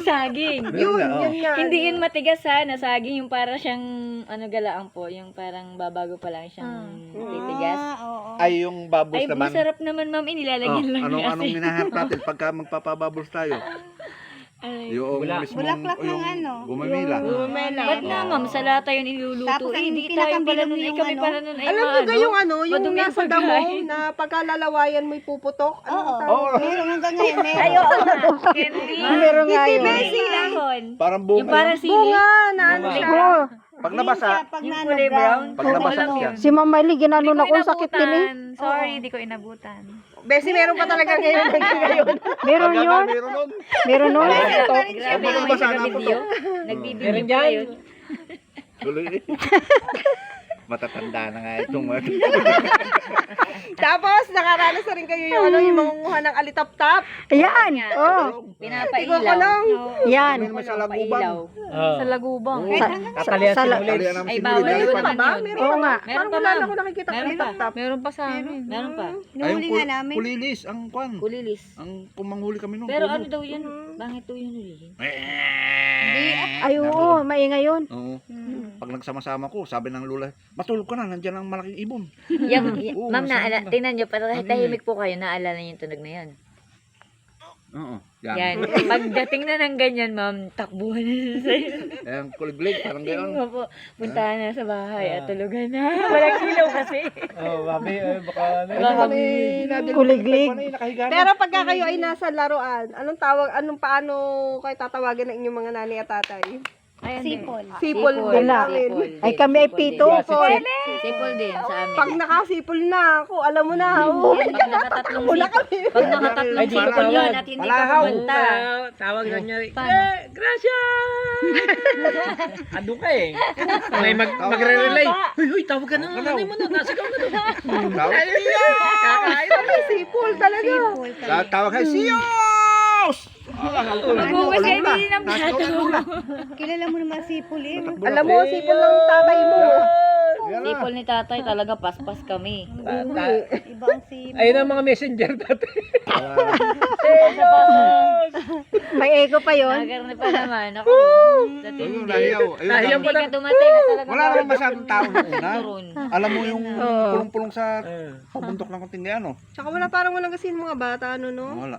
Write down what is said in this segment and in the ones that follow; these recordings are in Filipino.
saging. Yun nga. Hindi yun matigas ha, na saging yung para siyang, galaan po, yung parang babago pa lang siyang titigas. Oo. Ay, yung bubbles Ay, naman. masarap naman ma'am, inilalagyan lang niya Anong hinahanap natin pagka magpapabubbles tayo? Ay, Yung mismong, Bulaklak ng yung ano. gumamila. ba't nga ma'am, sa lata yun iluluto? Tapos ang Di tayo pala nun, pinakabilog kami yung pala nun ay Alam mo ba yung yung madumi ang nasa damo pagkain. na pagkalalawayan mo'y puputok? Oo. Tawag? Meron hanggang ngayon. Meron. Ay, oo nga. Candy. Meron nga yun. Hindi dahon. Parang bunga. Yung parang sili. Bunga na ano siya. Oo. Pag nabasa, Pag Yung nano kulay brown. pag nabasa siya. Si Ma'am Miley, ginano na ko, sakit din eh. Sorry, di ko inabutan. Besi, meron pa talaga ngayon. Meron yun. Meron nun. Meron nun. Grabe Pag kung may nabasa na nag-video. Nag-video pa yun. Tuloy. Matatanda na nga itong Tapos, nakaranas na rin kayo yung yung mangunguha ng alitap-tap. Ayan. Oh. Pinapailaw. Ikakulong. Yan. May sa lagubang. Sa lagubang. Tatalian sa- namin Ay, si bawal Luli. yun Dahil naman Ba? yun. Meron Oo nga. Meron pa wala na ma'am. ako nakikita Meron pa. alitap-tap. Meron pa sa amin. Meron pa. Nahuli nga namin. Kulilis, ang kwan. Kulilis. Ang pumanghuli kami nung. Pero ano daw yun? Bakit daw yun hulihin? Ay, oo. Maingay yun. Oo. Pag nagsama-sama ko, sabi ng lula, matulog ka na, nandiyan ang malaking ibon. Oo, Ma'am, masama ka. tingnan nyo, para Ano tahimik po kayo, naalala nyo yung tunog na yan. Oo. Yan. Yan. Pagdating na ng ganyan, ma'am, takbuhan na sa'yo. Ayan, kuliglig, parang gano'n. Nga po, puntahan na sa bahay at tulugan na. Walang ilaw kasi. Kuliglig. Pero pagka kayo ay nasa laruan, paano kayo tatawagan ng inyong mga nanay at tatay? Sipol. Sipol din Wala. namin. Ay, kami ay pito. Sipol din sa amin. Pag nakasipol na ako, alam mo na, Pag nakatatlong sipol, pag nakatatlong sipol yun at hindi ka kumanta. Tawag na niya. Paano? Gracia! Ano ka eh? May magre-relay. Huy, tawag ka na. Nanay mo na. Nasigaw na doon. kakain kami, sipol talaga. Tawag kayo, Siyos! Maghugas kayo din ng plato. Kilala mo naman sipol eh. Alam mo, sipol ng tatay mo. Sipol ni tatay talaga paspas kami. Iba ang sipol. Ayun ang mga messenger dati. May ego pa yun. Nagarni pa naman ako. Sa Ayun, tindi. nahiyaw. Nahiyaw Hindi ka dumating at talaga. Wala naman masyadong tao noong una. Turon. Alam mo yung pulong-pulong sa pabundok ng konting ano? Tsaka walang kasi mga bata, no? Wala.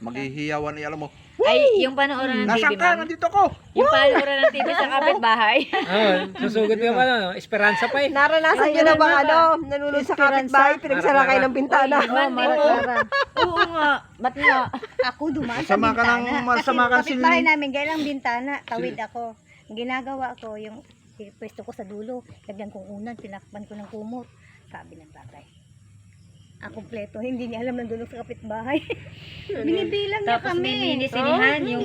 Maghihiyawan alam mo. Ay, yung panooran ng Nasaan TV, ka? ma'am. Nandito ko! Yung panooran ng TV sa kapitbahay. Susugod yung Esperanza pa eh. Naranasan nyo na ba nanunod sa kapitbahay, pinagsara kayo ng bintana? Oo nga. Ba't nga? Ako dumaan sa Masama ka ng- bintana. masama ka Kasi kapitbahay namin, gailang bintana, tawid ako. Ang ginagawa ko, yung pwesto ko sa dulo, lagyan kong unan, tinakpan ko ng kumot. Sabi ng tatay, kompleto, hindi niya alam nandun sa kapitbahay. Binibilang niya Tapos kami. may mini sinihan, yung